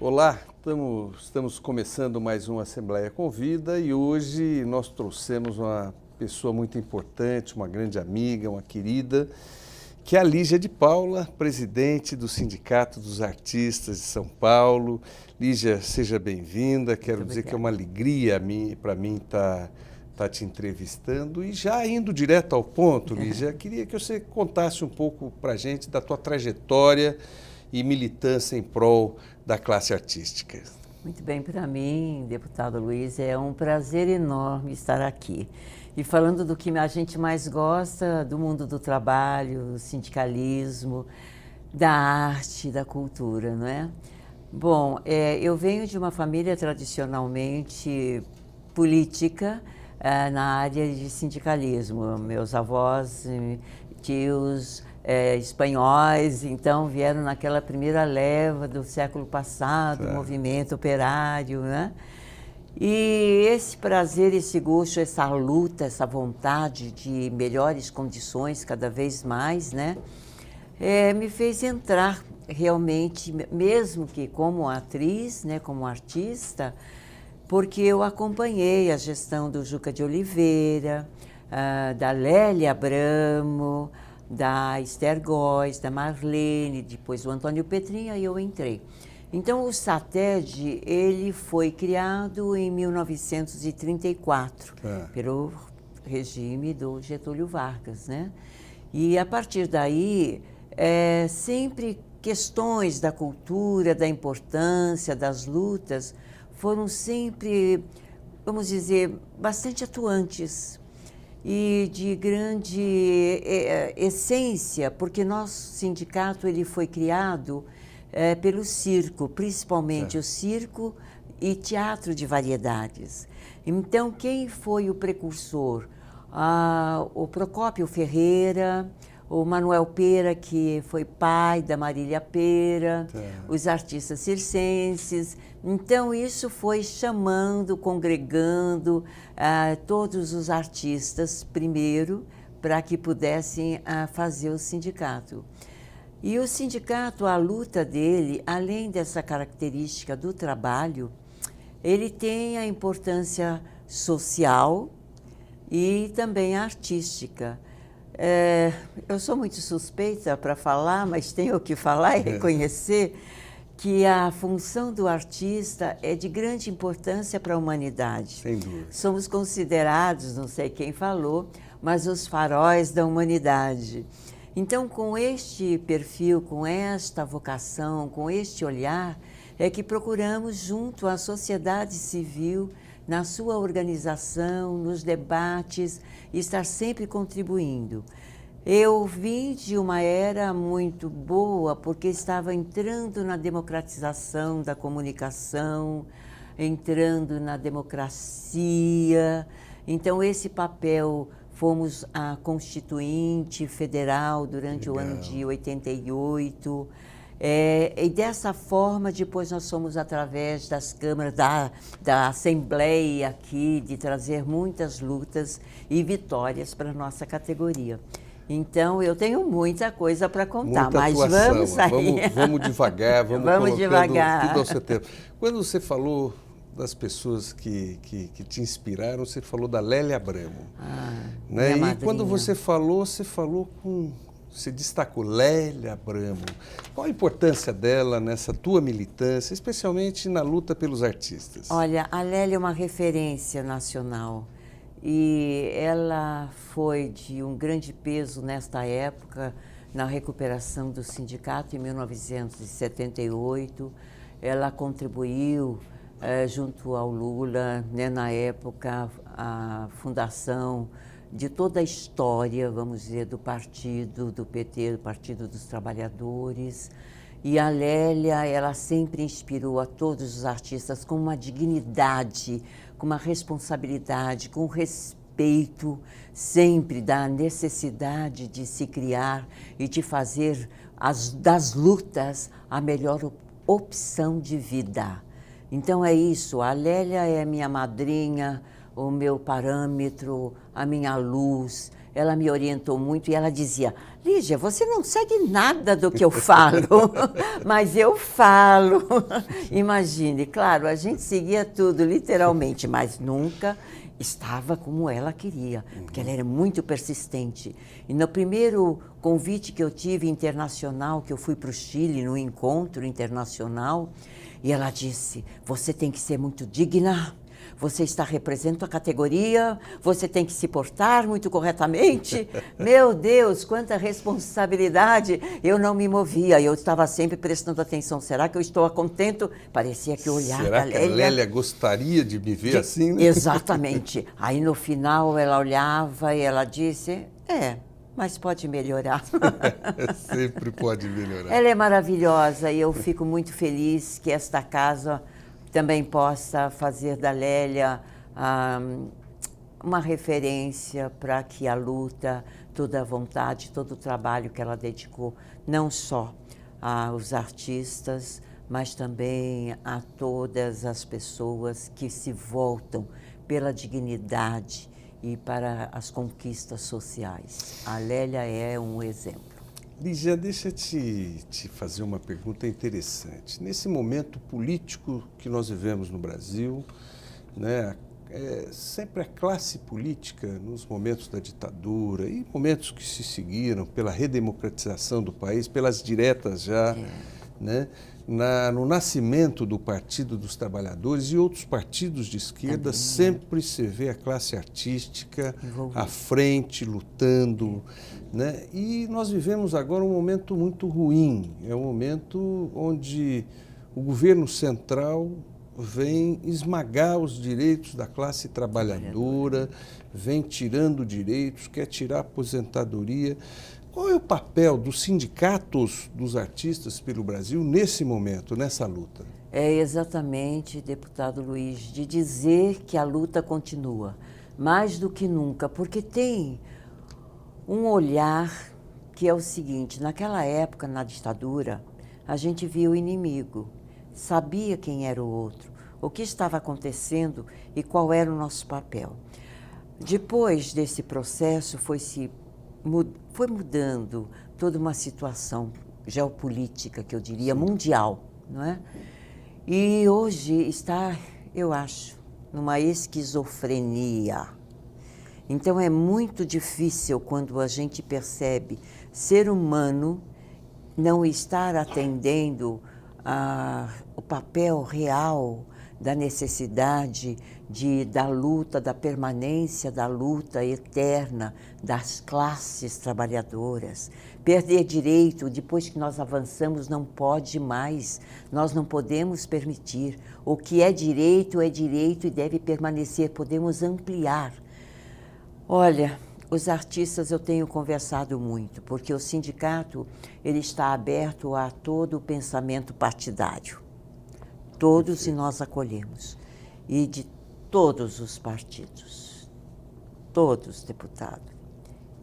Olá, estamos começando mais uma Assembleia Convida e hoje nós trouxemos uma pessoa muito importante, uma grande amiga, uma querida, que é a Lígia de Paula, presidente do Sindicato dos Artistas de São Paulo. Lígia, seja bem-vinda. Quero dizer que é uma alegria para mim estar te entrevistando. E já indo direto ao ponto, Lígia, queria que você contasse um pouco para a gente da tua trajetória e militância em prol da classe artística. Muito bem, para mim, deputado Luiz, é um prazer enorme estar aqui. E falando do que a gente mais gosta, do mundo do trabalho, do sindicalismo, da arte, da cultura, não é? Bom, eu venho de uma família tradicionalmente política na área de sindicalismo. Meus avós, tios, espanhóis, então vieram naquela primeira leva do século passado, movimento operário, né? E esse prazer, esse gosto, essa luta, essa vontade de melhores condições cada vez mais, né? Me fez entrar realmente, mesmo que como atriz, né, como artista, porque eu acompanhei a gestão do Juca de Oliveira, da Lélia Abramo, da Esther Góes, da Marlene, depois do Antônio Petrinha, e eu entrei. Então, o SATED, ele foi criado em 1934, pelo regime do Getúlio Vargas, né? E, a partir daí, sempre questões da cultura, da importância, das lutas, foram sempre, vamos dizer, bastante atuantes e de grande essência, porque nosso sindicato ele foi criado pelo circo, principalmente o circo e teatro de variedades. Então, quem foi o precursor? O Procópio Ferreira, o Manuel Pera, que foi pai da Marília Pera, os artistas circenses. Então, isso foi chamando, congregando todos os artistas primeiro para que pudessem fazer o sindicato. E o sindicato, a luta dele, além dessa característica do trabalho, ele tem a importância social e também artística. Eu sou muito suspeita para falar, mas tenho que falar e reconhecer que a função do artista é de grande importância para a humanidade. Sem dúvida. Somos considerados, não sei quem falou, mas os faróis da humanidade. Então, com este perfil, com esta vocação, com este olhar, é que procuramos, junto à sociedade civil, na sua organização, nos debates, estar sempre contribuindo. Eu vim de uma era muito boa, porque estava entrando na democratização da comunicação, entrando na democracia. Então, esse papel, fomos a Constituinte Federal durante o ano de 88. E dessa forma, depois nós fomos através das câmaras, da Assembleia aqui, de trazer muitas lutas e vitórias para a nossa categoria. Então, eu tenho muita coisa para contar, muita mas atuação. Vamos sair. Vamos devagar, vamos devagar. Tudo ao seu tempo. Quando você falou das pessoas que te inspiraram, você falou da Lélia Abramo. Né? E quando você falou você destacou Lélia Abramo. Qual a importância dela nessa tua militância, especialmente na luta pelos artistas? Olha, a Lélia é uma referência nacional e ela foi de um grande peso nesta época, na recuperação do sindicato em 1978. Ela contribuiu junto ao Lula, né, na época, a fundação de toda a história, vamos dizer, do partido, do PT, do Partido dos Trabalhadores. E a Lélia, ela sempre inspirou a todos os artistas com uma dignidade, com uma responsabilidade, com respeito, sempre da necessidade de se criar e de fazer das lutas a melhor opção de vida. Então é isso, a Lélia é minha madrinha, o meu parâmetro, a minha luz. Ela me orientou muito e ela dizia: Lígia, você não segue nada do que eu falo, mas eu falo. Imagine, claro, a gente seguia tudo literalmente, mas nunca estava como ela queria, porque ela era muito persistente. E no primeiro convite que eu tive internacional, que eu fui para o Chile, no encontro internacional, e ela disse: você tem que ser muito digna, você está representando a categoria, você tem que se portar muito corretamente. Meu Deus, quanta responsabilidade! Eu não me movia, eu estava sempre prestando atenção. Será que eu estou a contento? Parecia que o olhar Será da que a Lélia gostaria de me ver assim, né? Exatamente. Aí no final ela olhava e ela disse: mas pode melhorar. Sempre pode melhorar. Ela é maravilhosa e eu fico muito feliz que esta casa também possa fazer da Lélia uma referência para que a luta, toda a vontade, todo o trabalho que ela dedicou, não só aos artistas, mas também a todas as pessoas que se voltam pela dignidade e para as conquistas sociais. A Lélia é um exemplo. Lígia, deixa eu te fazer uma pergunta interessante. Nesse momento político que nós vivemos no Brasil, né, sempre a classe política, nos momentos da ditadura e momentos que se seguiram pela redemocratização do país, pelas diretas já, né, no nascimento do Partido dos Trabalhadores e outros partidos de esquerda, sempre se vê a classe artística à frente, lutando, né? E nós vivemos agora um momento muito ruim, é um momento onde o governo central vem esmagar os direitos da classe trabalhadora, vem tirando direitos, quer tirar a aposentadoria. Qual é o papel dos sindicatos dos artistas pelo Brasil nesse momento, nessa luta? É exatamente, deputado Luiz, de dizer que a luta continua, mais do que nunca, porque tem um olhar que é o seguinte: naquela época, na ditadura, a gente via o inimigo, sabia quem era o outro, o que estava acontecendo e qual era o nosso papel. Depois desse processo foi mudando toda uma situação geopolítica, que eu diria, mundial, não é? E hoje está, eu acho, numa esquizofrenia. Então é muito difícil quando a gente percebe ser humano não estar atendendo o papel real da necessidade da luta, da permanência da luta eterna das classes trabalhadoras. Perder direito, depois que nós avançamos, não pode mais. Nós não podemos permitir. O que é direito e deve permanecer. Podemos ampliar. Olha, os artistas eu tenho conversado muito, porque o sindicato ele está aberto a todo o pensamento partidário. Todos e nós acolhemos. E de todos os partidos, todos, deputado,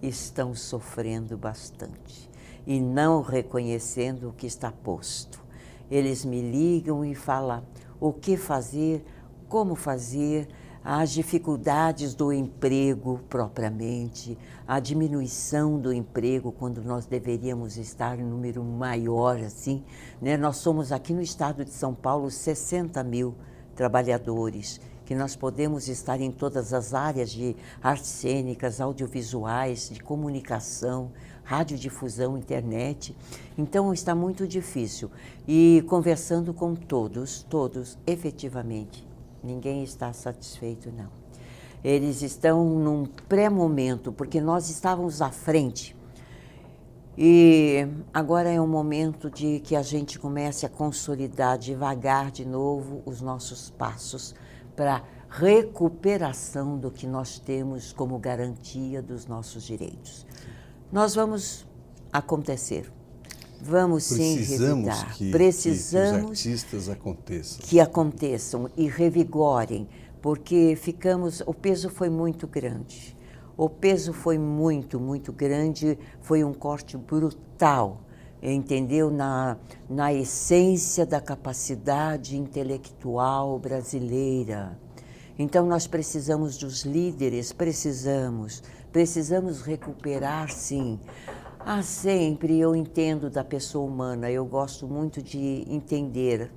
estão sofrendo bastante e não reconhecendo o que está posto. Eles me ligam e falam o que fazer, como fazer, as dificuldades do emprego propriamente, a diminuição do emprego quando nós deveríamos estar em número maior, assim, né? Nós somos aqui no estado de São Paulo 60 mil trabalhadores, que nós podemos estar em todas as áreas de artes cênicas, audiovisuais, de comunicação, radiodifusão, internet. Então está muito difícil. E conversando com todos, efetivamente, ninguém está satisfeito, não. Eles estão num pré-momento, porque nós estávamos à frente. E agora é um momento de que a gente comece a consolidar devagar de novo os nossos passos para recuperação do que nós temos como garantia dos nossos direitos. Nós vamos acontecer. Vamos sim revidar. Precisamos que os artistas aconteçam. Que aconteçam e revigorem, porque o peso foi muito grande. O peso foi muito, muito grande, foi um corte brutal, entendeu? Na essência da capacidade intelectual brasileira. Então nós precisamos dos líderes, precisamos recuperar, sim. Sempre eu entendo da pessoa humana, eu gosto muito de entender,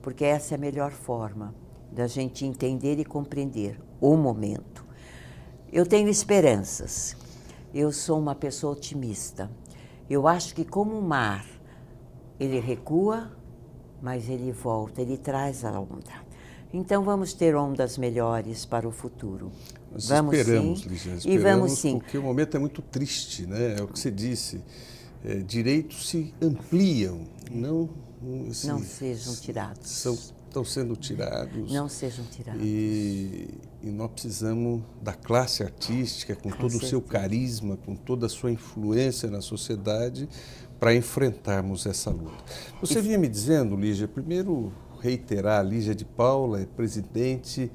porque essa é a melhor forma da gente entender e compreender o momento. Eu tenho esperanças, eu sou uma pessoa otimista. Eu acho que como o mar, ele recua, mas ele volta, ele traz a onda. Então vamos ter ondas melhores para o futuro. Nós vamos esperamos, sim, Lígia, esperamos, e vamos sim. porque o momento é muito triste, né? É o que você disse. Direitos se ampliam, não sejam tirados. Estão sendo tirados. Não sejam tirados. E nós precisamos da classe artística, com todo o seu carisma, com toda a sua influência na sociedade, para enfrentarmos essa luta. Você vinha me dizendo, Lígia, primeiro reiterar, Lígia de Paula é presidente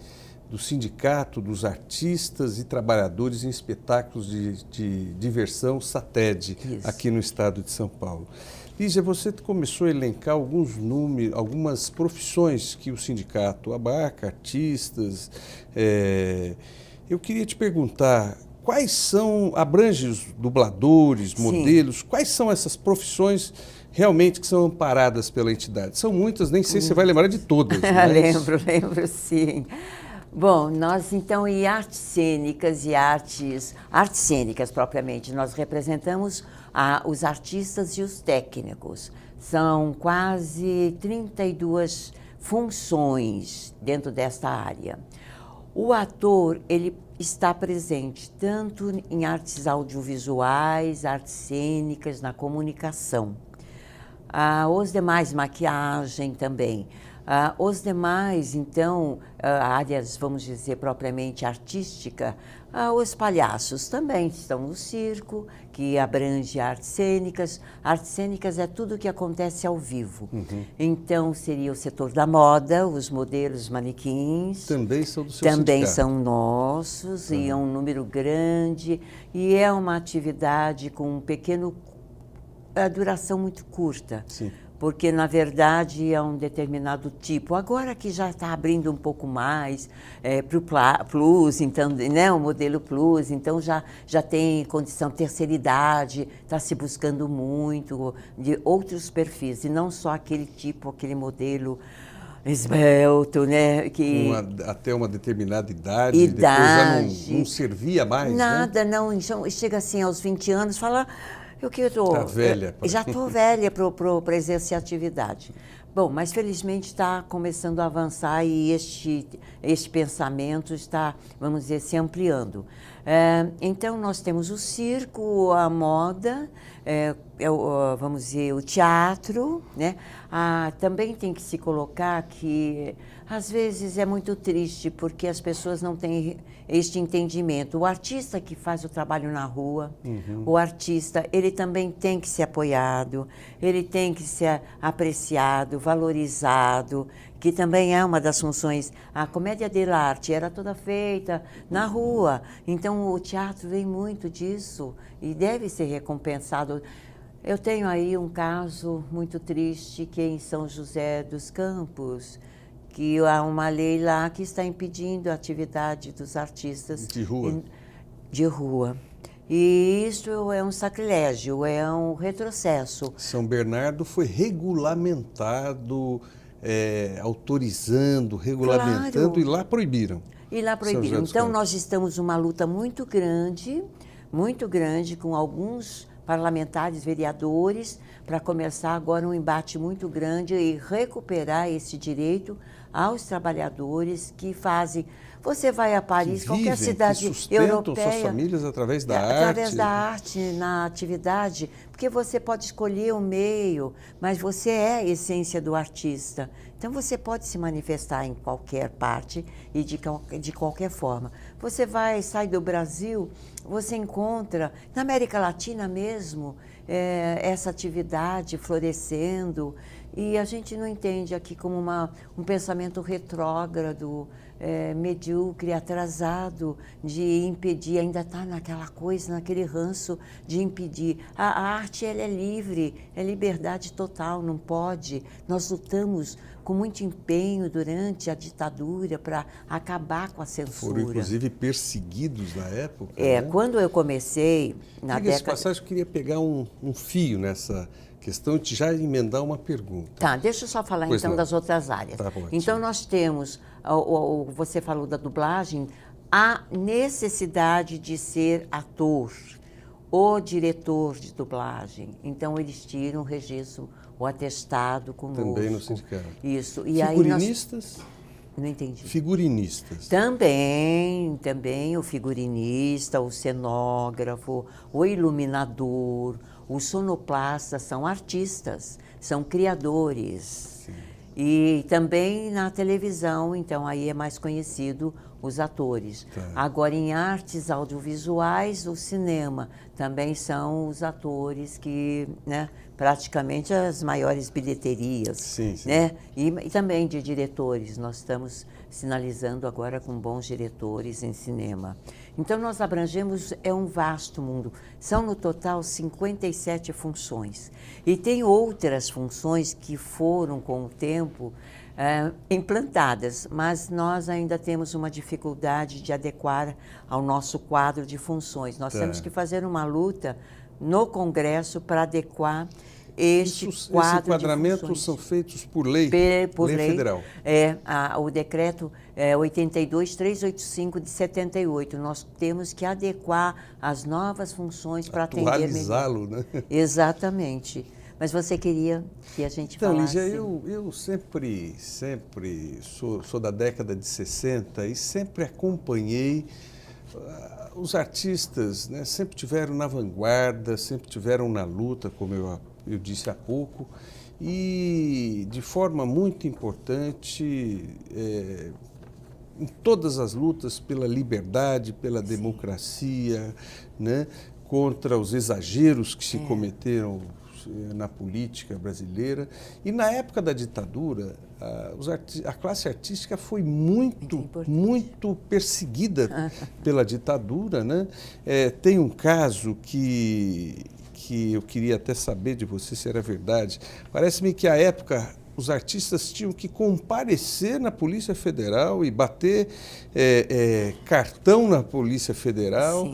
do Sindicato dos Artistas e Trabalhadores em Espetáculos de Diversão, SATED, aqui no estado de São Paulo. Lígia, você começou a elencar alguns números, algumas profissões que o sindicato abarca, artistas. Eu queria te perguntar, quais são, abrange os dubladores, modelos, quais são essas profissões realmente que são amparadas pela entidade? São muitas, nem sei se você vai lembrar de todas. Mas... Lembro sim. Bom, nós então, em artes cênicas e artes cênicas propriamente, nós representamos os artistas e os técnicos. São quase 32 funções dentro desta área. O ator, ele está presente tanto em artes audiovisuais, artes cênicas, na comunicação. Os demais, maquiagem também. Os demais, então, áreas, vamos dizer, propriamente artística, os palhaços também estão no circo, que abrange artes cênicas. Artes cênicas é tudo que acontece ao vivo. Então, seria o setor da moda, os modelos, os manequins. Também são do seu Também sindicato. são nossos, e é um número grande, e é uma atividade com duração muito curta. Sim. Porque, na verdade, é um determinado tipo. Agora que já está abrindo um pouco mais para o Plus, então, né, o modelo Plus, então já tem condição de terceira idade, está se buscando muito de outros perfis, e não só aquele tipo, aquele modelo esbelto, né? Até uma determinada idade, depois já não servia mais, nada, né? Não. Chega assim aos 20 anos, fala... Está velha. Já estou velha para exercer atividade. Bom, mas felizmente está começando a avançar e este pensamento está, vamos dizer, se ampliando. Então, nós temos o circo, a moda, vamos dizer, o teatro, né? Também tem que se colocar que, às vezes, é muito triste porque as pessoas não têm este entendimento. O artista que faz o trabalho na rua, o artista, ele também tem que ser apoiado, ele tem que ser apreciado, valorizado, que também é uma das funções. A comédia dell'arte era toda feita na rua, então o teatro vem muito disso e deve ser recompensado. Eu tenho aí um caso muito triste que é em São José dos Campos, que há uma lei lá que está impedindo a atividade dos artistas de rua. E isso é um sacrilégio, é um retrocesso. São Bernardo foi regulamentado, autorizando, regulamentando, claro. E lá proibiram. Então, nós estamos numa luta muito grande, com alguns parlamentares, vereadores, para começar agora um embate muito grande e recuperar esse direito aos trabalhadores que fazem... Você vai a Paris, qualquer cidade europeia... suas famílias através da arte. Através da arte, na atividade, porque você pode escolher o meio, mas você é a essência do artista. Então, você pode se manifestar em qualquer parte e de qualquer forma. Você sai do Brasil, você encontra, na América Latina mesmo, essa atividade florescendo, e a gente não entende aqui como um pensamento retrógrado, medíocre, atrasado, de impedir, ainda está naquela coisa, naquele ranço de impedir. A arte, ela é livre, é liberdade total, não pode. Nós lutamos com muito empenho durante a ditadura para acabar com a censura. Foram, inclusive, perseguidos na época, né? né? Quando eu comecei, na Diga-se década... passagem, eu queria pegar um fio nessa questão e já emendar uma pergunta. Tá, deixa eu só falar Pois então não. das outras áreas. Tá bom, então sim. nós temos, você falou da dublagem, a necessidade de ser ator, o diretor de dublagem. Então eles tiram o registro, o atestado conosco. Também no sindicato. Isso. E figurinistas? Aí não entendi. Figurinistas. Também o figurinista, o cenógrafo, o iluminador, o sonoplasta são artistas, são criadores. Sim. E também na televisão, então aí é mais conhecido os atores. Tá. Agora em artes audiovisuais, o cinema também são os atores que, né, praticamente as maiores bilheterias, Sim, sim. né? E também de diretores, nós estamos sinalizando agora com bons diretores em cinema. Então nós abrangemos, é um vasto mundo. São no total 57 funções. E tem outras funções que foram com o tempo implantadas, mas nós ainda temos uma dificuldade de adequar ao nosso quadro de funções. Nós temos que fazer uma luta no Congresso para adequar este quadro Esses enquadramentos de funções. são feitos por lei, Por lei federal. O decreto 82.385 de 78. Nós temos que adequar as novas funções para atender melhor. Atualizá-lo, né? Exatamente. Mas você queria que a gente Então, falasse... Lígia, eu sempre sou da década de 60 e sempre acompanhei os artistas, né? Sempre tiveram na vanguarda, sempre tiveram na luta, como eu disse há pouco, e de forma muito importante em todas as lutas pela liberdade, pela democracia, né? Contra os exageros que se cometeram na política brasileira. E na época da ditadura, a classe artística foi muito perseguida pela ditadura, né? Tem um caso que eu queria até saber de você se era verdade. Parece-me que à época os artistas tinham que comparecer na Polícia Federal e bater cartão na Polícia Federal.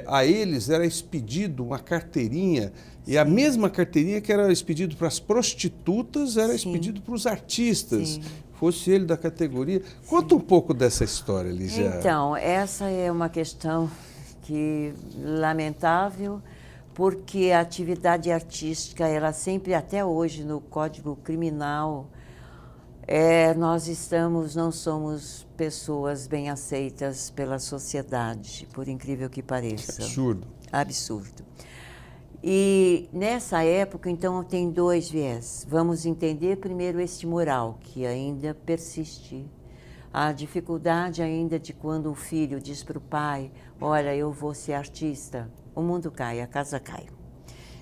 A eles era expedido uma carteirinha, e a mesma carteirinha que era expedido para as prostitutas era expedido para os artistas, fosse ele da categoria. Conta um pouco dessa história, Lígia. Então, essa é uma questão que lamentável, porque a atividade artística, ela sempre, até hoje, no Código Criminal, nós não somos pessoas bem aceitas pela sociedade, por incrível que pareça. Absurdo. Absurdo. E nessa época, então, tem dois viés. Vamos entender primeiro este moral, que ainda persiste. A dificuldade ainda de quando o filho diz para o pai, olha, eu vou ser artista, o mundo cai, a casa cai.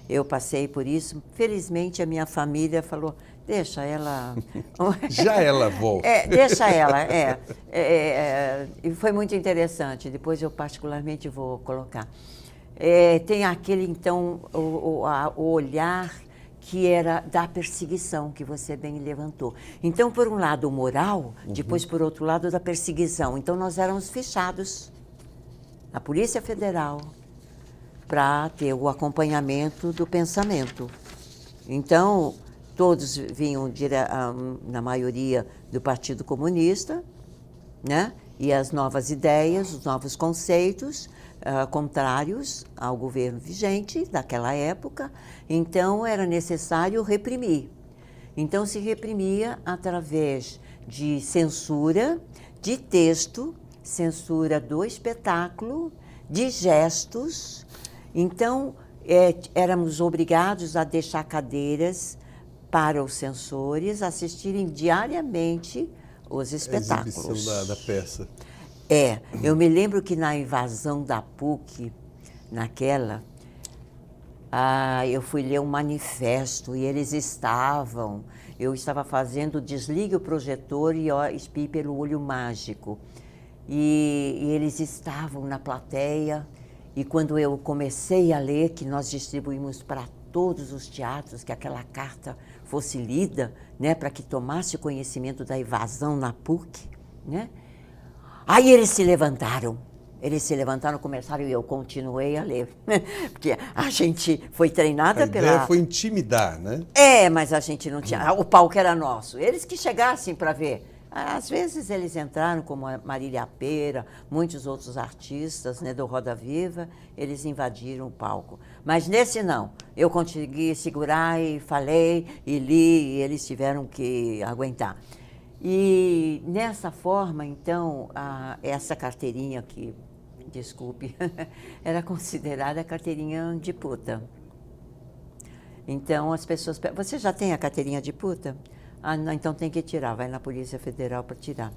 Eu passei por isso. Felizmente, a minha família falou, deixa ela... Já ela volta. Deixa ela, E foi muito interessante, depois eu particularmente vou colocar. Tem aquele, então, o olhar que era da perseguição, que você bem levantou. Então, por um lado, o moral, depois, por outro lado, da perseguição. Então, nós éramos fechados, a Polícia Federal, para ter o acompanhamento do pensamento. Então, todos vinham, na maioria, do Partido Comunista, né? E as novas ideias, os novos conceitos, contrários ao governo vigente daquela época. Então, era necessário reprimir. Então, se reprimia através de censura de texto, censura do espetáculo, de gestos. Então, éramos obrigados a deixar cadeiras para os censores assistirem diariamente os espetáculos. A exibição da peça. Eu me lembro que na invasão da PUC, Eu fui ler um manifesto e eles estavam. Eu estava fazendo Desligue o Projetor e Espie pelo Olho Mágico. E eles estavam na plateia. E quando eu comecei a ler, que nós distribuímos para todos os teatros, que aquela carta fosse lida, né, para que tomasse conhecimento da evasão na PUC, né? Aí eles se levantaram, começaram e eu continuei a ler, porque a gente foi treinada A ideia foi intimidar, né? Mas a gente não tinha, o palco era nosso, eles que chegassem para ver. Às vezes eles entraram, como a Marília Pera, muitos outros artistas, né, do Roda Viva, eles invadiram o palco. Mas nesse não, eu consegui segurar e falei e li, e eles tiveram que aguentar. E nessa forma, então, essa carteirinha que, desculpe, era considerada a carteirinha de puta. Então as pessoas... Você já tem a carteirinha de puta? Não, então tem que tirar, vai na Polícia Federal para tirar.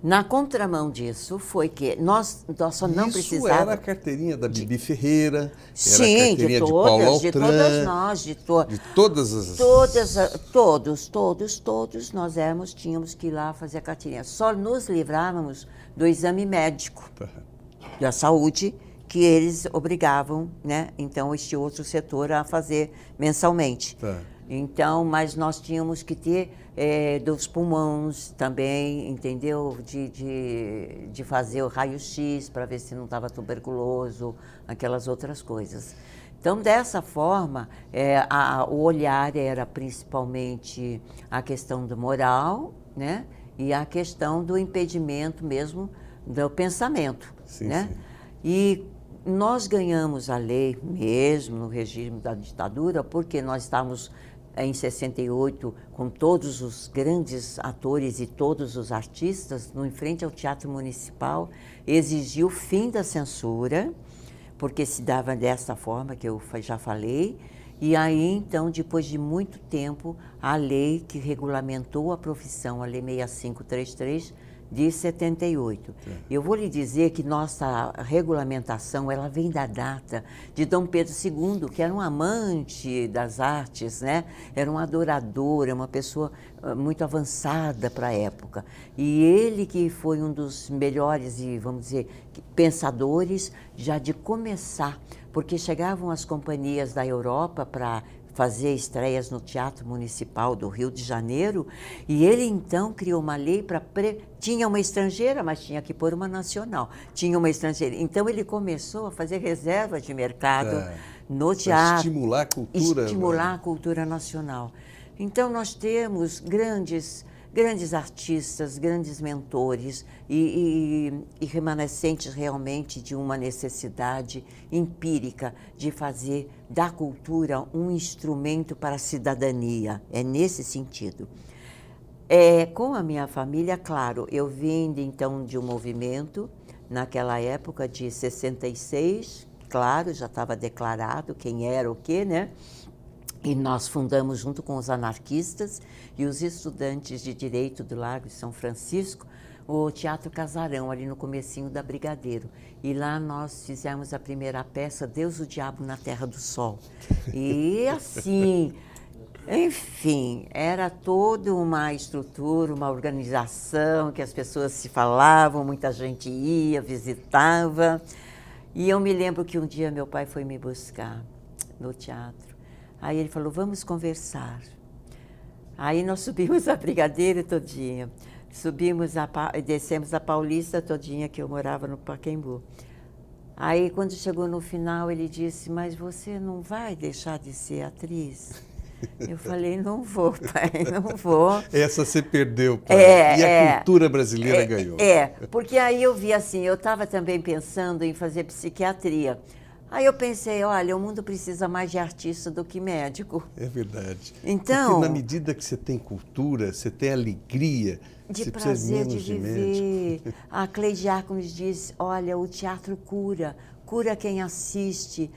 Na contramão disso foi que nós só não precisávamos... Isso era a carteirinha da Bibi Ferreira, sim, era a carteirinha de Paulo Altran, de todas nós, de todas as... Todos nós tínhamos que ir lá fazer a carteirinha. Só nos livrávamos do exame médico da saúde, que eles obrigavam, né? Então, este outro setor a fazer mensalmente. Então, mas nós tínhamos que ter dos pulmões também, entendeu? De fazer o raio-x para ver se não estava tuberculoso, aquelas outras coisas. Então, dessa forma, o olhar era principalmente a questão do moral, né? E a questão do impedimento mesmo do pensamento, sim, né? Sim. E nós ganhamos a lei mesmo no regime da ditadura, porque nós estávamos em 68 com todos os grandes atores e todos os artistas em frente ao Teatro Municipal, exigiu o fim da censura, porque se dava dessa forma que eu já falei. E aí, então, depois de muito tempo, a lei que regulamentou a profissão, a Lei 6533, de 78. Eu vou lhe dizer que nossa regulamentação, ela vem da data de Dom Pedro II, que era um amante das artes, né? Era um adorador, uma pessoa muito avançada para a época. E ele que foi um dos melhores, e vamos dizer, pensadores já de começar, porque chegavam as companhias da Europa para fazer estreias no Teatro Municipal do Rio de Janeiro, e ele então criou uma lei para... Tinha uma estrangeira, mas tinha que pôr uma nacional. Tinha uma estrangeira. Então ele começou a fazer reserva de mercado no teatro. Estimular a cultura. Estimular a cultura nacional. Então nós temos grandes artistas, grandes mentores e remanescentes realmente de uma necessidade empírica de fazer da cultura um instrumento para a cidadania. É nesse sentido. Com a minha família, claro, eu vim então de um movimento, naquela época de 66, claro, já estava declarado quem era o quê, né? E nós fundamos, junto com os anarquistas e os estudantes de Direito do Largo de São Francisco, o Teatro Casarão, ali no comecinho da Brigadeiro. E lá nós fizemos a primeira peça, Deus, o Diabo na Terra do Sol. E assim, enfim, era toda uma estrutura, uma organização, que as pessoas se falavam, muita gente ia, visitava. E eu me lembro que um dia meu pai foi me buscar no teatro. Aí ele falou, vamos conversar. Aí nós subimos a Brigadeiro todinha, descemos a Paulista todinha, que eu morava no Pacaembu. Aí quando chegou no final, ele disse, mas você não vai deixar de ser atriz? Eu falei, não vou, pai, não vou. Essa você perdeu, pai. E a cultura brasileira ganhou. Porque aí eu vi assim, eu estava também pensando em fazer psiquiatria. Aí eu pensei, olha, o mundo precisa mais de artista do que médico. É verdade. Então, porque na medida que você tem cultura, você tem alegria, de você prazer precisa menos de viver. médico. A Cleide Arcones diz, olha, o teatro cura quem assiste,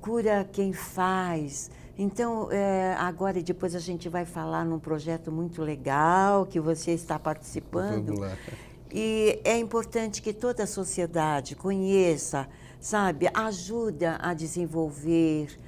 cura quem faz. Então, agora e depois a gente vai falar num projeto muito legal que você está participando. Vamos lá. E é importante que toda a sociedade conheça, sabe, ajuda a desenvolver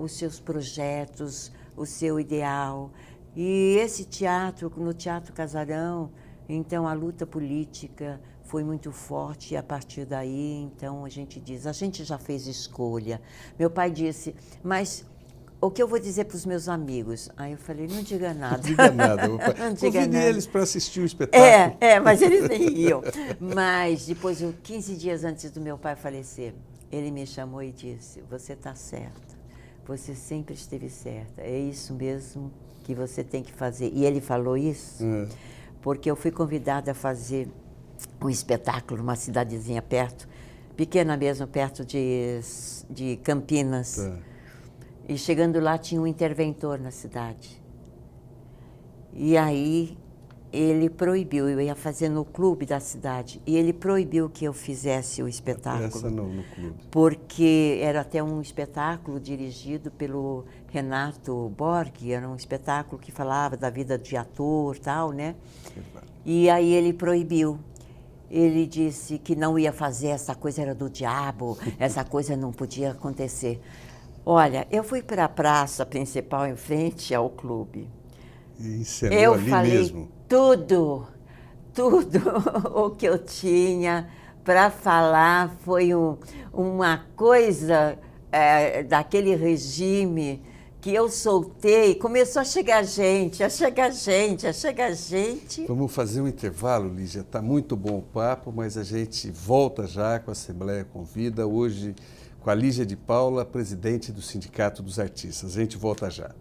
os seus projetos, o seu ideal. E esse teatro, no Teatro Casarão, então a luta política foi muito forte e a partir daí, então a gente diz, a gente já fez escolha. Meu pai disse, mas o que eu vou dizer para os meus amigos? Aí eu falei, não diga nada. Não diga nada. Não diga Convide nada. eles para assistir o espetáculo. Mas eles nem iam. Mas depois, 15 dias antes do meu pai falecer, ele me chamou e disse, você está certa, você sempre esteve certa, é isso mesmo que você tem que fazer. E ele falou isso porque eu fui convidada a fazer um espetáculo numa cidadezinha perto, pequena mesmo, perto de Campinas. E chegando lá tinha um interventor na cidade. E aí ele proibiu, eu ia fazer no clube da cidade, e ele proibiu que eu fizesse o espetáculo. Essa não, no clube. Porque era até um espetáculo dirigido pelo Renato Borghi, era um espetáculo que falava da vida de ator e tal, né? E aí ele proibiu. Ele disse que não ia fazer, essa coisa era do diabo, essa coisa não podia acontecer. Olha, eu fui para a praça principal em frente ao clube. E encenou eu ali falei mesmo? tudo o que eu tinha para falar. Foi uma coisa daquele regime que eu soltei. Começou a chegar gente, a chegar gente, a chegar gente. Vamos fazer um intervalo, Lígia. Está muito bom o papo, mas a gente volta já com a Assembleia Convida, hoje com a Lígia de Paula, presidente do Sindicato dos Artistas. A gente volta já.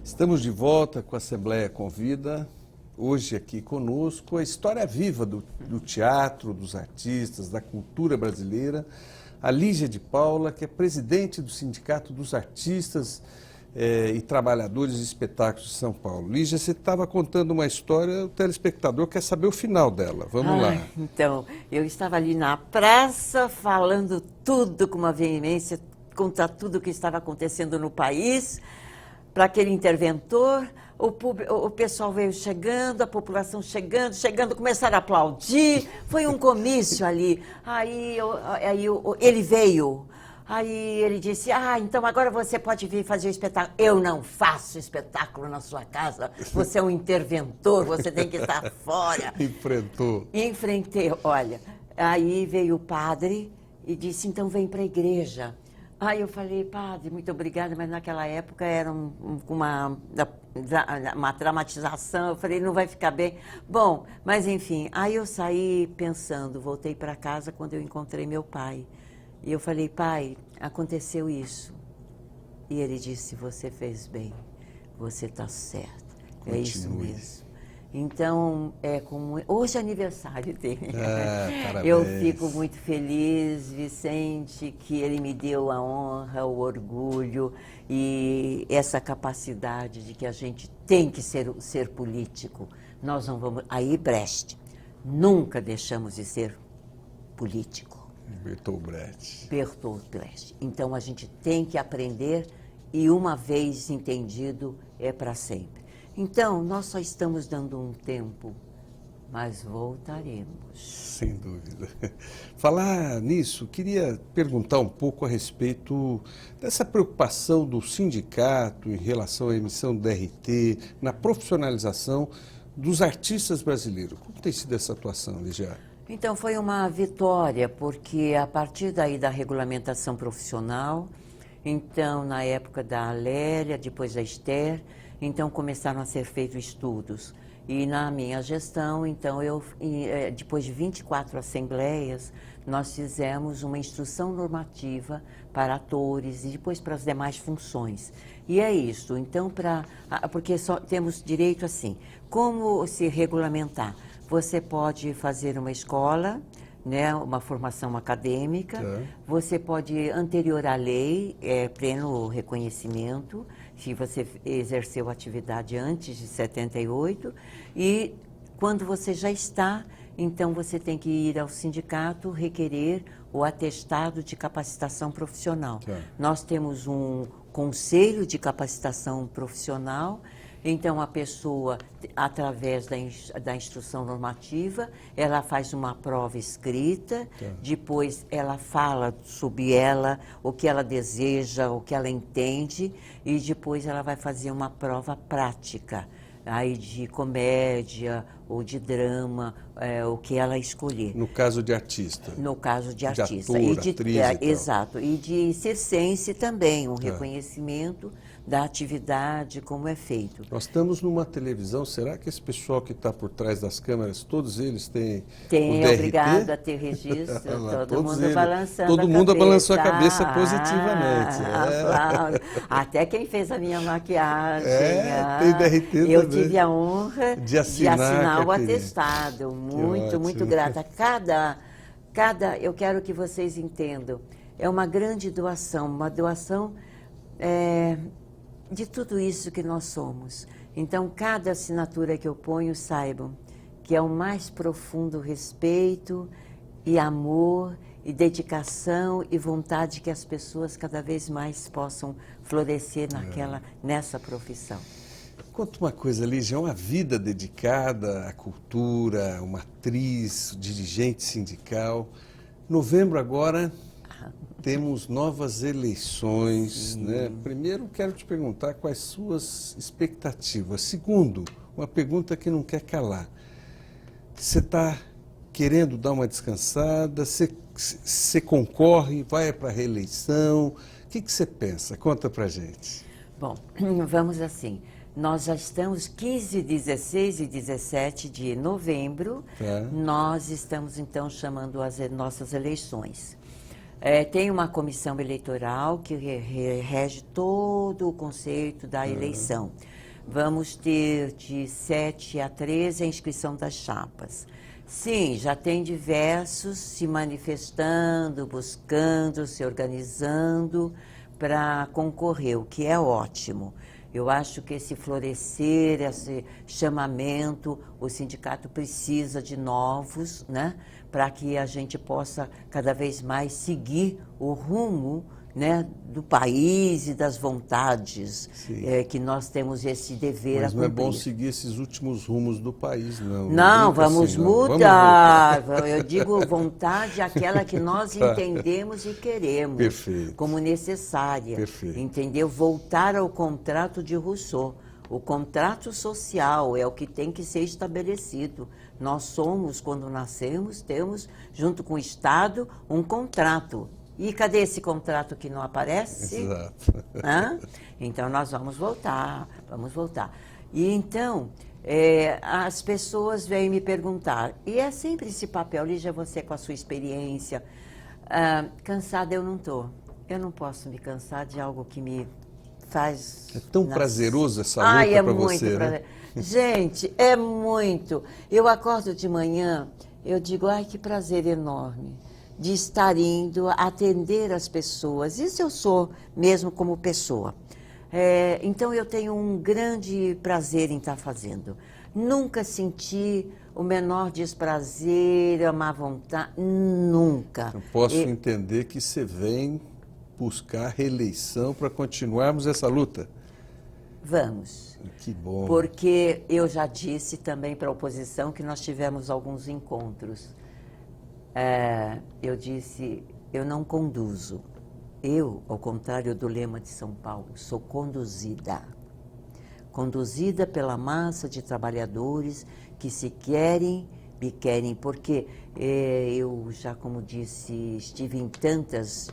Estamos de volta com a Assembleia Convida. Hoje aqui conosco a história viva do teatro, dos artistas, da cultura brasileira, a Lígia de Paula, que é presidente do Sindicato dos Artistas e Trabalhadores de Espetáculos de São Paulo. Lígia, você estava contando uma história, o telespectador quer saber o final dela. Vamos lá. Então, eu estava ali na praça falando tudo com uma veemência, contra tudo o que estava acontecendo no país, para aquele interventor. O pessoal veio chegando, a população chegando, começaram a aplaudir, foi um comício ali. Aí ele veio, aí ele disse, então agora você pode vir fazer o espetáculo. Eu não faço espetáculo na sua casa, você é um interventor, você tem que estar fora. Enfrentou. Enfrentei, olha. Aí veio o padre e disse, então vem para a igreja. Aí eu falei, padre, muito obrigada, mas naquela época era uma dramatização, eu falei, não vai ficar bem. Bom, mas enfim, aí eu saí pensando, voltei para casa quando eu encontrei meu pai. E eu falei, pai, aconteceu isso. E ele disse, você fez bem, você está certo, é isso mesmo. Então, hoje é aniversário dele. Parabéns. Eu fico muito feliz, Vicente, que ele me deu a honra, o orgulho e essa capacidade de que a gente tem que ser político. Nós não vamos... Aí, Brecht, nunca deixamos de ser político. Bertolt Brecht. Bertolt Brecht. Então, a gente tem que aprender e uma vez entendido, é para sempre. Então, nós só estamos dando um tempo, mas voltaremos. Sem dúvida. Falar nisso, queria perguntar um pouco a respeito dessa preocupação do sindicato em relação à emissão do DRT, na profissionalização dos artistas brasileiros. Como tem sido essa atuação, Lígia? Então, foi uma vitória, porque a partir daí da regulamentação profissional, então, na época da Lélia, depois da Esther, então começaram a ser feitos estudos. E na minha gestão, então, depois de 24 assembleias, nós fizemos uma instrução normativa para atores e depois para as demais funções. E é isso. Então, porque só temos direito assim, como se regulamentar? Você pode fazer uma escola, né, uma formação acadêmica, você pode, anterior à lei, pleno reconhecimento, se você exerceu atividade antes de 78, e Quando você já está, então você tem que ir ao sindicato requerer o atestado de capacitação profissional. Nós temos um conselho de capacitação profissional, então a pessoa, através da instrução normativa, ela faz uma prova escrita, depois ela fala sobre ela, o que ela deseja, o que ela entende, e depois ela vai fazer uma prova prática, aí de comédia ou de drama, o que ela escolher. No caso de artista. No caso de artista. Ator, atriz e tal. Exato. E de circense também, um reconhecimento da atividade, como é feito. Nós estamos numa televisão, será que esse pessoal que está por trás das câmeras, todos eles têm Tem, o DRT? obrigado a ter registro, todo mundo balançando todo mundo balançou a cabeça Ah, positivamente. Até quem fez a minha maquiagem. Tem DRT eu também. tive a honra de assinar o atestado. Muito grata. Eu quero que vocês entendam, é uma grande doação, uma doação de tudo isso que nós somos. Então, cada assinatura que eu ponho, saibam que é o mais profundo respeito e amor e dedicação e vontade que as pessoas cada vez mais possam florescer nessa profissão. Conta uma coisa, Lígia, é uma vida dedicada à cultura, uma atriz, dirigente sindical. Novembro agora temos novas eleições, né? Primeiro, quero te perguntar quais suas expectativas. Segundo, uma pergunta que não quer calar. Você está querendo dar uma descansada? Você concorre? Vai para a reeleição? O que você pensa? Conta para a gente. Bom, vamos assim. Nós já estamos 15, 16 e 17 de novembro. Nós estamos, então, chamando as nossas eleições. Tem uma comissão eleitoral que rege todo o conceito da eleição. Vamos ter de 7 a 13 a inscrição das chapas. Sim, já tem diversos se manifestando, buscando, se organizando para concorrer, o que é ótimo. Eu acho que esse florescer, esse chamamento, o sindicato precisa de novos, né, para que a gente possa cada vez mais seguir o rumo, né, do país e das vontades, que nós temos esse dever a cumprir. Mas não é bom seguir esses últimos rumos do país, não. Não, vamos mudar. Eu digo vontade, aquela que nós entendemos e queremos. Perfeito. Como necessária. Perfeito. Entendeu? Voltar ao contrato de Rousseau. O contrato social é o que tem que ser estabelecido. Nós somos, quando nascemos, temos, junto com o Estado, um contrato. E cadê esse contrato que não aparece? Exato. Então, nós vamos voltar. E então, as pessoas vêm me perguntar, e é sempre esse papel, Lígia, você com a sua experiência, cansada eu não estou. Eu não posso me cansar de algo que me faz... É tão prazeroso essa luta para você, né? Gente, é muito. Eu acordo de manhã, eu digo, ai, que prazer enorme de estar indo atender as pessoas. Isso eu sou mesmo como pessoa. Então, eu tenho um grande prazer em estar fazendo. Nunca senti o menor desprazer, a má vontade, nunca. Eu posso entender que você vem buscar reeleição para continuarmos essa luta? Vamos. Que bom. Porque eu já disse também para a oposição que nós tivemos alguns encontros. Eu disse, eu não conduzo. Eu, ao contrário do lema de São Paulo, sou conduzida. Conduzida pela massa de trabalhadores que me querem, porque eu já, como disse, estive em tantas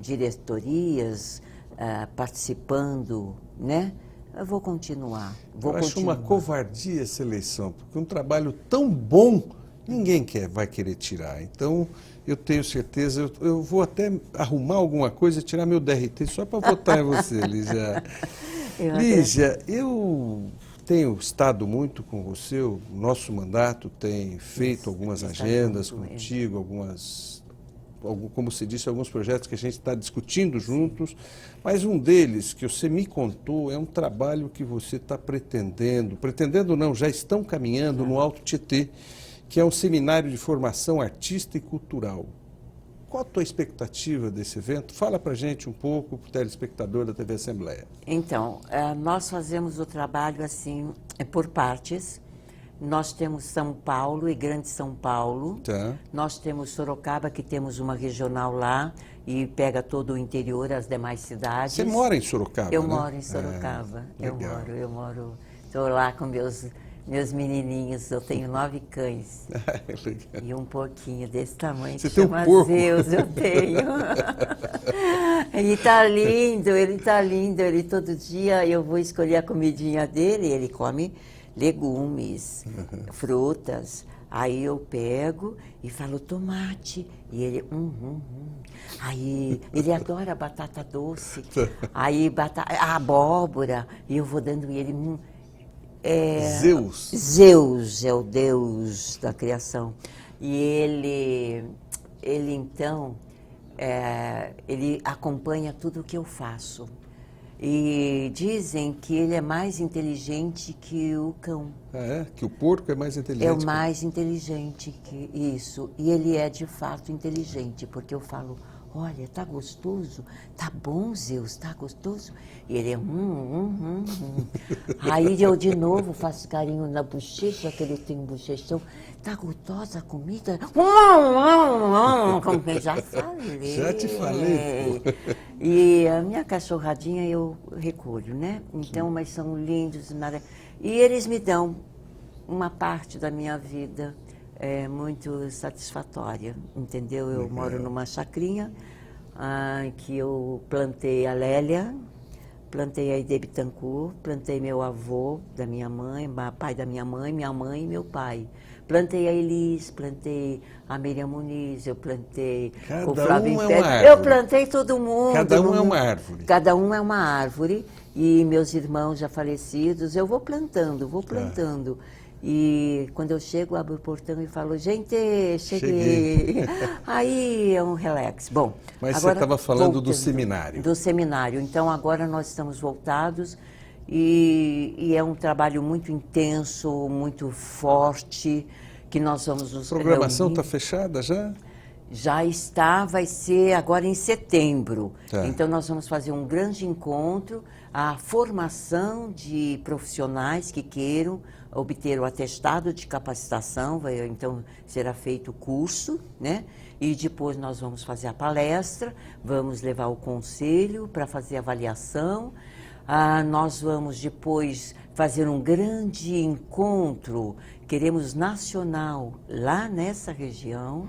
diretorias, participando, né? Eu vou continuar. Eu acho uma covardia essa eleição, porque um trabalho tão bom ninguém vai querer tirar. Então, eu tenho certeza, eu vou até arrumar alguma coisa e tirar meu DRT só para votar em você, Lígia. Lígia, eu tenho estado muito com você, o nosso mandato tem feito algumas agendas contigo, algumas como se disse, alguns projetos que a gente está discutindo juntos, mas um deles, que você me contou, é um trabalho que você está pretendendo não, já estão caminhando no Alto Tietê, que é um seminário de formação artística e cultural. Qual a tua expectativa desse evento? Fala para a gente um pouco, para o telespectador da TV Assembleia. Então, nós fazemos o trabalho assim, por partes. Nós temos São Paulo e Grande São Paulo. Tá. Nós temos Sorocaba, que temos uma regional lá e pega todo o interior, as demais cidades. Você mora em Sorocaba, Eu né? moro em Sorocaba. Legal. Eu moro. Estou lá com meus menininhos. Eu tenho 9 cães. Legal. E um porquinho desse tamanho. Você que tem um chama porco? Zeus, eu tenho. Ele tá lindo, ele tá lindo. Ele todo dia eu vou escolher a comidinha dele, ele come legumes, frutas. Aí eu pego e falo tomate. E ele, Aí ele adora batata doce. Aí abóbora. E eu vou dando ele. Zeus. Zeus é o deus da criação. E ele então, ele acompanha tudo o que eu faço. E dizem que ele é mais inteligente que o cão. Ah, é? Que o porco é mais inteligente? É o mais inteligente que isso. E ele é de fato inteligente, porque eu falo, olha, tá gostoso? Tá bom, Zeus, tá gostoso? E ele é Aí eu de novo faço carinho na bochecha, que ele tem um bochechão. Tá gostosa a comida? Como eu já falei. Já te falei. E a minha cachorradinha eu recolho, né? Então, mas são lindos. E eles me dão uma parte da minha vida muito satisfatória, entendeu? Eu moro numa chacrinha que eu plantei a Lélia, plantei a Ide Bittencourt, plantei meu avô da minha mãe, pai da minha mãe e meu pai. Plantei a Elis, plantei a Miriam Muniz, eu plantei o Flávio Império. Eu plantei todo mundo. Cada um é uma árvore. Cada um é uma árvore. E meus irmãos já falecidos, eu vou plantando. E quando eu chego, abro o portão e falo, gente, cheguei. Aí é um relax. Bom, mas agora, você estava falando do seminário. Do seminário. Então, agora nós estamos voltados e é um trabalho muito intenso, muito forte, que nós vamos nos reunir. A programação está fechada já? Já está, vai ser agora em setembro. Tá. Então, nós vamos fazer um grande encontro, a formação de profissionais que queiram obter o atestado de capacitação, então será feito o curso, né? E depois nós vamos fazer a palestra, vamos levar o conselho para fazer a avaliação. Nós vamos depois fazer um grande encontro, queremos nacional, lá nessa região,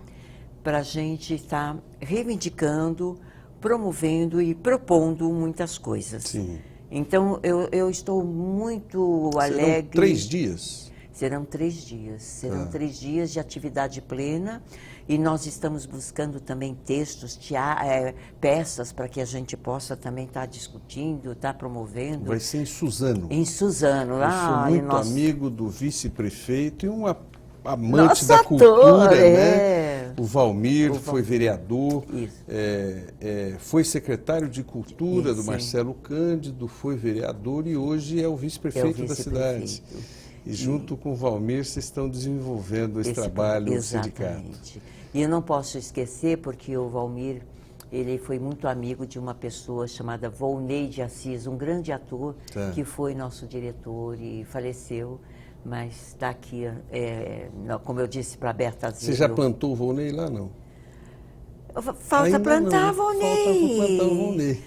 para a gente estar reivindicando, promovendo e propondo muitas coisas. Sim. Então, eu estou muito alegre. Serão 3 dias? Serão 3 dias. Serão 3 dias de atividade plena. E nós estamos buscando também textos, peças, para que a gente possa também estar discutindo, estar promovendo. Vai ser em Suzano. Em Suzano. Eu sou muito amigo do vice-prefeito e um amante da cultura, né? O Valmir foi vereador, foi secretário de Cultura do Marcelo Cândido, foi vereador e hoje é o vice-prefeito da cidade. E junto com o Valmir, vocês estão desenvolvendo esse trabalho no sindicato. E eu não posso esquecer, porque o Valmir, ele foi muito amigo de uma pessoa chamada Volney de Assis, um grande ator, que foi nosso diretor e faleceu. Mas está aqui, como eu disse para a Berta Azevedo. Você já plantou o Volney lá, não? Falta plantar, Volney. Falta plantar o Volney.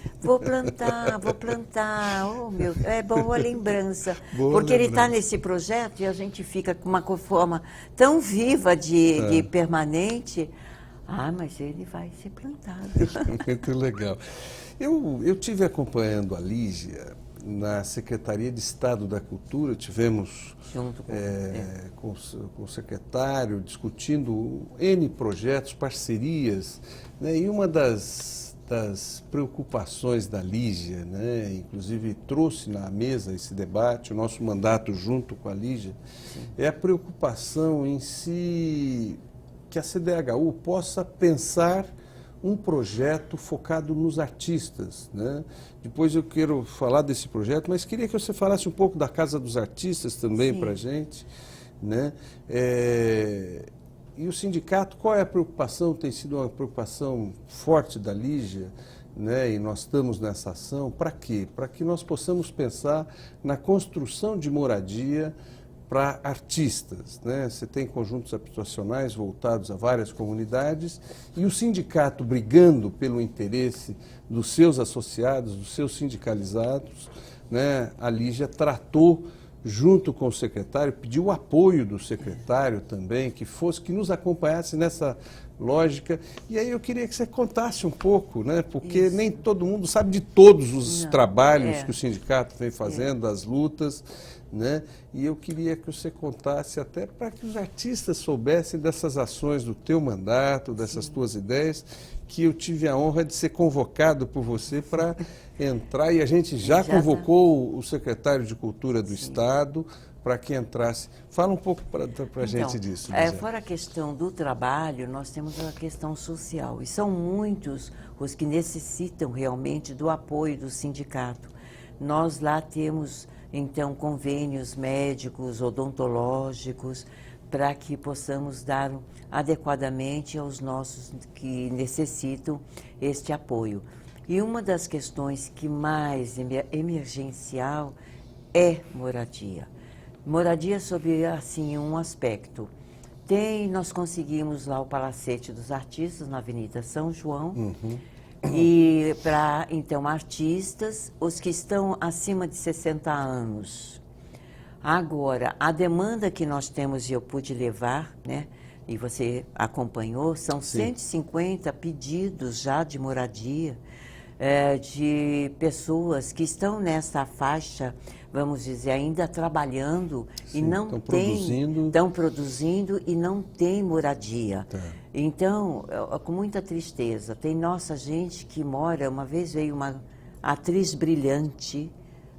Vou plantar. Oh, é boa lembrança. Boa porque lembrança. Ele está nesse projeto e a gente fica com uma forma tão viva de permanente. Mas ele vai ser plantado. Muito legal. Eu tive acompanhando a Lígia na Secretaria de Estado da Cultura, tivemos junto com o secretário discutindo N projetos, parcerias, né? E uma das preocupações da Lígia, né? Inclusive trouxe na mesa esse debate, o nosso mandato junto com a Lígia, é a preocupação em si que a CDHU possa pensar um projeto focado nos artistas, né? Depois eu quero falar desse projeto, mas queria que você falasse um pouco da Casa dos Artistas também para a gente, né? E o sindicato, qual é a preocupação? Tem sido uma preocupação forte da Lígia, né? E nós estamos nessa ação, para quê? Para que nós possamos pensar na construção de moradia para artistas, né? Você tem conjuntos habitacionais voltados a várias comunidades e o sindicato brigando pelo interesse dos seus associados, dos seus sindicalizados, né? A Lígia tratou junto com o secretário, pediu o apoio do secretário também, que nos acompanhasse nessa lógica. E aí eu queria que você contasse um pouco, né? Porque nem todo mundo sabe de todos os trabalhos que o sindicato vem fazendo, as lutas, né? E eu queria que você contasse até para que os artistas soubessem dessas ações do teu mandato, dessas tuas ideias, que eu tive a honra de ser convocado por você para entrar, e a gente já convocou o secretário de Cultura do Estado para que entrasse. Fala um pouco para a gente disso. Fora a questão do trabalho, nós temos a questão social, e são muitos os que necessitam realmente do apoio do sindicato. Nós lá temos, então, convênios médicos, odontológicos, para que possamos dar adequadamente aos nossos que necessitam este apoio. E uma das questões que mais emergencial é moradia. Moradia sob, assim, um aspecto. Nós conseguimos lá o Palacete dos Artistas, na Avenida São João, e para, então, artistas, os que estão acima de 60 anos. Agora, a demanda que nós temos, e eu pude levar, né, e você acompanhou, são 150 pedidos já de moradia, de pessoas que estão nessa faixa, vamos dizer, ainda trabalhando e não estão produzindo e não tem moradia. Então, com muita tristeza, tem nossa gente que mora, uma vez veio uma atriz brilhante,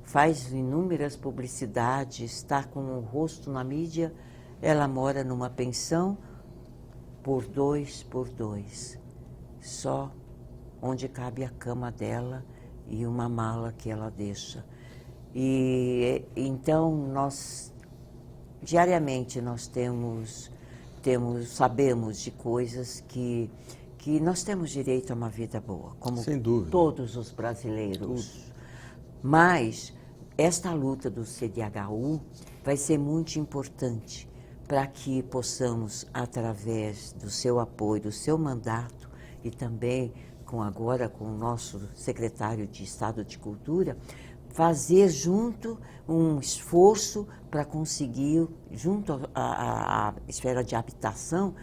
faz inúmeras publicidades, está com o rosto na mídia, ela mora numa pensão por 2 por 2, só onde cabe a cama dela e uma mala que ela deixa. E então diariamente nós sabemos de coisas que nós temos direito a uma vida boa, como todos os brasileiros. Mas esta luta do CDHU vai ser muito importante para que possamos, através do seu apoio, do seu mandato e também agora com o nosso secretário de Estado de Cultura, fazer junto um esforço para conseguir, junto à esfera de habitação,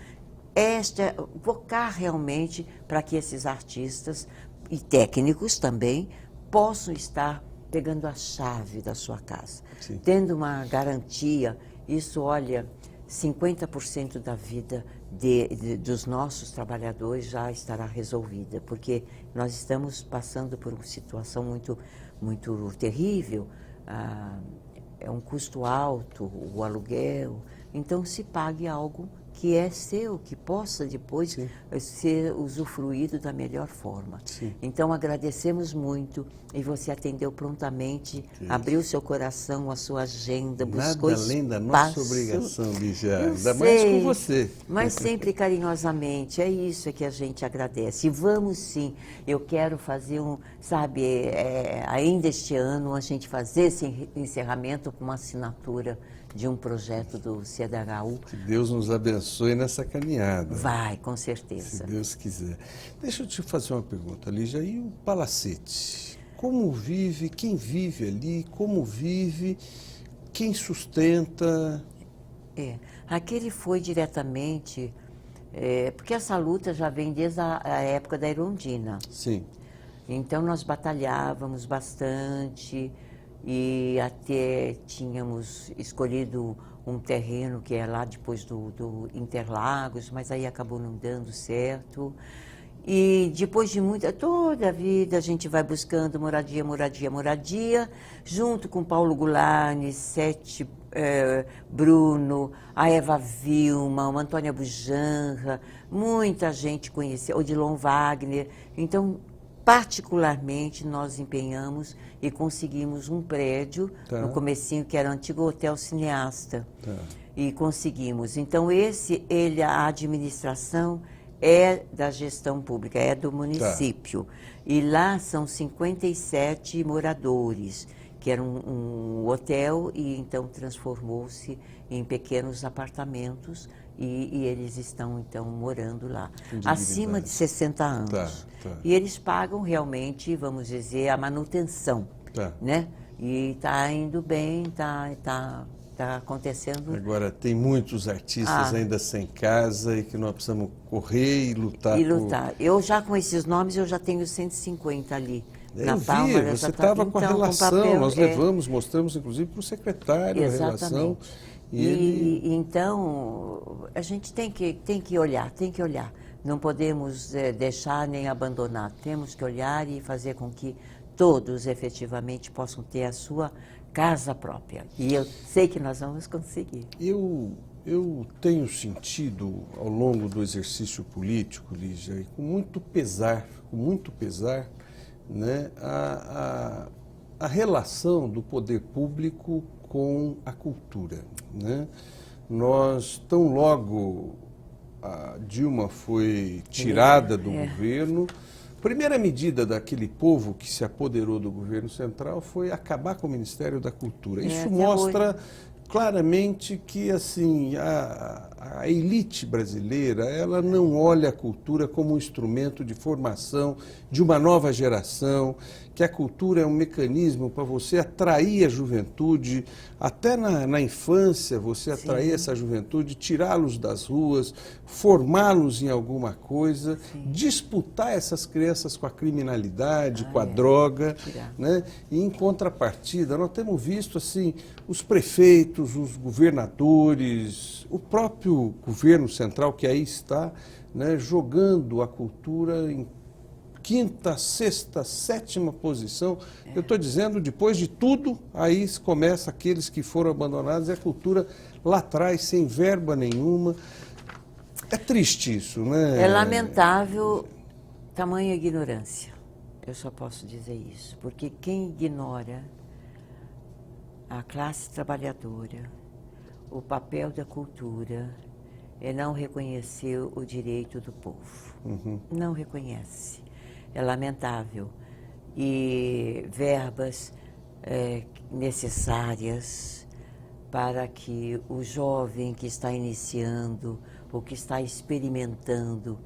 focar realmente para que esses artistas e técnicos também possam estar pegando a chave da sua casa, tendo uma garantia. Isso, olha, 50% da vida dos nossos trabalhadores já estará resolvida, porque nós estamos passando por uma situação muito, muito terrível. É um custo alto, o aluguel, então se pague algo que é seu, que possa depois ser usufruído da melhor forma. Então agradecemos muito, e você atendeu prontamente, abriu seu coração, a sua agenda, buscou nada além da nossa obrigação, Lígia, ainda mais com você. Mas sempre carinhosamente, é isso que a gente agradece. E vamos sim, eu quero fazer ainda este ano, a gente fazer esse encerramento com uma assinatura de um projeto do CDHU. Que Deus nos abençoe nessa caminhada. Vai, com certeza. Se Deus quiser. Deixa eu te fazer uma pergunta, Lígia. E o Palacete? Como vive, quem vive ali, como vive, quem sustenta? Aquele foi diretamente, porque essa luta já vem desde a época da Erundina. Sim. Então nós batalhávamos bastante, e até tínhamos escolhido um terreno que é lá depois do Interlagos, mas aí acabou não dando certo. E depois de toda a vida a gente vai buscando moradia, moradia, moradia, junto com Paulo Goulart, Sete Bruno, a Eva Vilma, a Antônia Bujanra, muita gente conheceu, Odilon Wagner. Então, particularmente, nós empenhamos e conseguimos um prédio no comecinho, que era o antigo Hotel Cineasta. E conseguimos. Então, a administração é da gestão pública, é do município. E lá são 57 moradores, que era um hotel, e então transformou-se em pequenos apartamentos, e eles estão, então, morando lá. Acima de 60 anos. E eles pagam realmente, vamos dizer, a manutenção. Né? E está indo bem, está acontecendo. Agora, tem muitos artistas ainda sem casa e que nós precisamos correr e lutar. Eu já, com esses nomes, eu já tenho 150 ali. Eu vi, você estava com a relação, papel, nós levamos, mostramos inclusive para o secretário a relação. Então, a gente tem que olhar. Não podemos deixar nem abandonar. Temos que olhar e fazer com que todos efetivamente possam ter a sua casa própria. E eu sei que nós vamos conseguir. Eu tenho sentido, ao longo do exercício político, Lígia, e com muito pesar, né, a relação do poder público com a cultura. Né? Tão logo a Dilma foi tirada do governo, a primeira medida daquele povo que se apoderou do governo central foi acabar com o Ministério da Cultura. Isso mostra claramente que assim, a elite brasileira, ela não olha a cultura como um instrumento de formação de uma nova geração, que a cultura é um mecanismo para você atrair a juventude, até na infância você atrair essa juventude, tirá-los das ruas, formá-los em alguma coisa, disputar essas crianças com a criminalidade, com a droga, né? E em contrapartida, nós temos visto assim, os prefeitos, os governadores, o próprio governo central que aí está, né, jogando a cultura em quinta, sexta, sétima posição. Eu estou dizendo, depois de tudo, aí começa aqueles que foram abandonados, e a cultura lá atrás, sem verba nenhuma. É triste isso, né? É lamentável tamanha ignorância. Eu só posso dizer isso, porque quem ignora a classe trabalhadora, o papel da cultura, é não reconhecer o direito do povo. Não reconhece. É lamentável. E verbas necessárias para que o jovem que está iniciando ou que está experimentando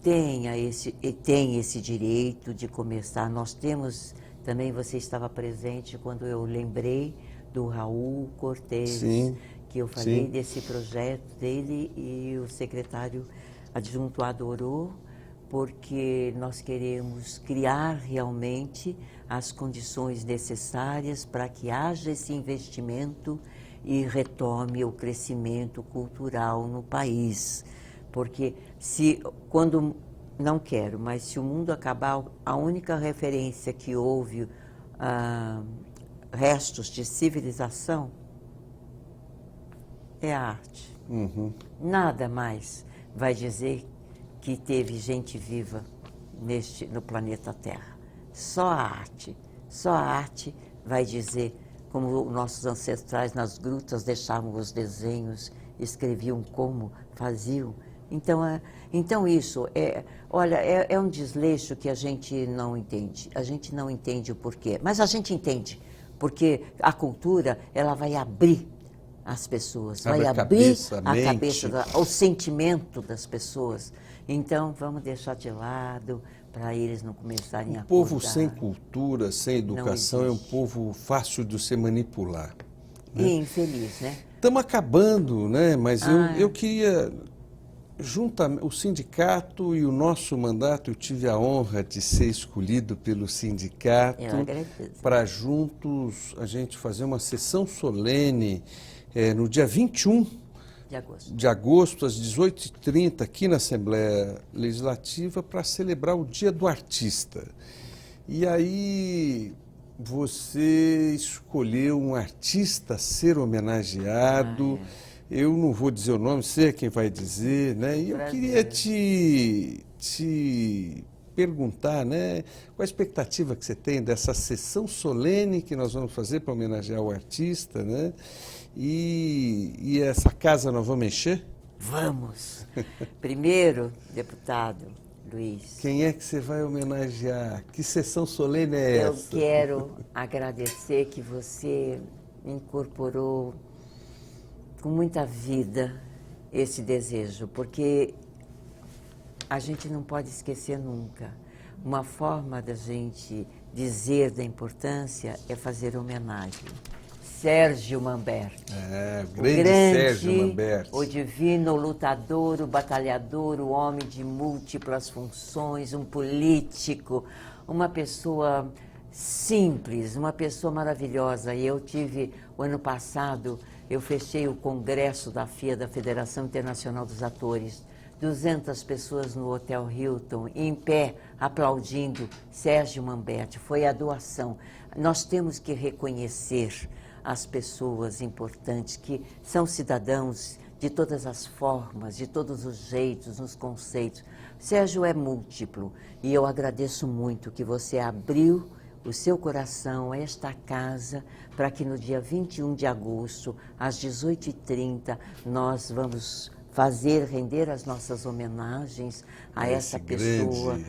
tenha esse direito de começar. Nós temos também, você estava presente quando eu lembrei do Raul Cortez, que eu falei desse projeto dele, e o secretário adjunto adorou, porque nós queremos criar realmente as condições necessárias para que haja esse investimento e retome o crescimento cultural no país. Porque não quero, mas se o mundo acabar, a única referência que houve, restos de civilização, é a arte. Nada mais vai dizer que teve gente viva no planeta Terra. Só a arte vai dizer, como nossos ancestrais nas grutas deixavam os desenhos, escreviam como, faziam. Então isso, é um desleixo que a gente não entende. A gente não entende o porquê, mas a gente entende, porque a cultura, ela vai abrir as pessoas, vai abrir a cabeça, o sentimento das pessoas. Então, vamos deixar de lado para eles não começarem a acordar. O povo sem cultura, sem educação, é um povo fácil de se manipular. Né? E infeliz, né? Estamos acabando, né? Mas eu queria, o sindicato e o nosso mandato, eu tive a honra de ser escolhido pelo sindicato para juntos a gente fazer uma sessão solene no dia 21 de agosto, às 18h30, aqui na Assembleia Legislativa, para celebrar o Dia do Artista. E aí você escolheu um artista a ser homenageado. Eu não vou dizer o nome, você é quem vai dizer, né? E eu queria te perguntar, né? Qual a expectativa que você tem dessa sessão solene que nós vamos fazer para homenagear o artista, né? E essa casa nós vamos encher? Vamos! Primeiro, deputado Luiz. Quem é que você vai homenagear? Que sessão solene é essa? Eu quero agradecer que você incorporou com muita vida esse desejo, porque a gente não pode esquecer nunca. Uma forma da gente dizer da importância é fazer homenagem. Sérgio Manberti. O grande Sérgio Manberti. O divino lutador, o batalhador, o homem de múltiplas funções, um político, uma pessoa simples, uma pessoa maravilhosa. E eu tive, o ano passado, eu fechei o congresso da FIA, da Federação Internacional dos Atores, 200 pessoas no Hotel Hilton, em pé, aplaudindo Sérgio Manberti. Foi a doação. Nós temos que reconhecer as pessoas importantes, que são cidadãos de todas as formas, de todos os jeitos, nos conceitos. Sérgio é múltiplo e eu agradeço muito que você abriu o seu coração a esta casa para que no dia 21 de agosto, às 18h30, nós vamos render as nossas homenagens a essa pessoa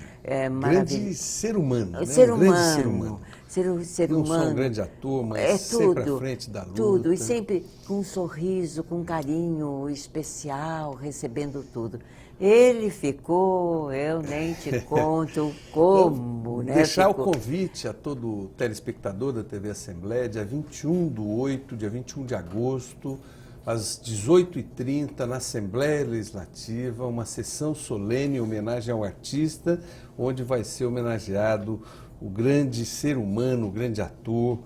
grande ser humano, né? Ser humano. Grande ser humano. Não só um grande ator, mas sempre à frente da luta. Tudo, e sempre com um sorriso, com um carinho especial, recebendo tudo. Ele ficou, eu nem te conto como, né? Deixar o convite a todo telespectador da TV Assembleia, dia 21/8, dia 21 de agosto, às 18h30, na Assembleia Legislativa, uma sessão solene em homenagem ao artista, onde vai ser homenageado o grande ser humano, o grande ator,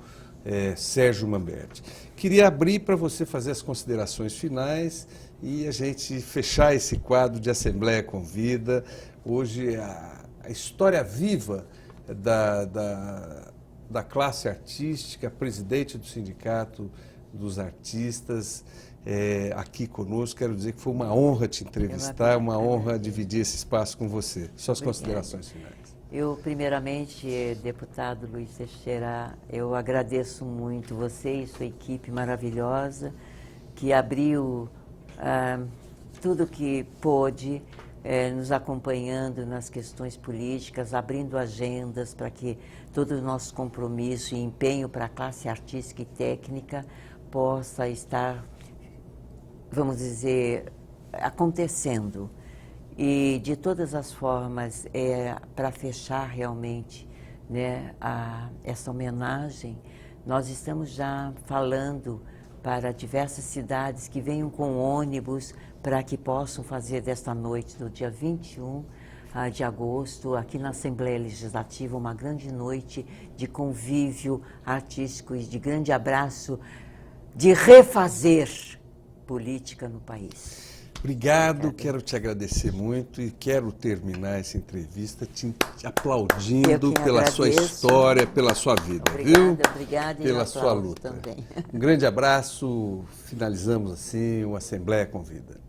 Sérgio Manberti. Queria abrir para você fazer as considerações finais e a gente fechar esse quadro de Assembleia Convida. Hoje, a história viva da classe artística, presidente do Sindicato dos Artistas, aqui conosco. Quero dizer que foi uma honra te entrevistar, uma honra dividir esse espaço com você. Suas considerações finais. Eu, primeiramente, deputado Luiz Teixeira, eu agradeço muito você e sua equipe maravilhosa, que abriu tudo que pôde, nos acompanhando nas questões políticas, abrindo agendas para que todo o nosso compromisso e empenho para a classe artística e técnica possa estar, vamos dizer, acontecendo. E, de todas as formas, para fechar realmente, né, essa homenagem, nós estamos já falando para diversas cidades que venham com ônibus para que possam fazer desta noite, no dia 21 de agosto, aqui na Assembleia Legislativa, uma grande noite de convívio artístico e de grande abraço, de refazer política no país. Obrigado, quero te agradecer muito e quero terminar essa entrevista te aplaudindo pela sua história, pela sua vida, viu? Obrigada, pela sua luta. Também. Um grande abraço, finalizamos assim o Assembleia Convida.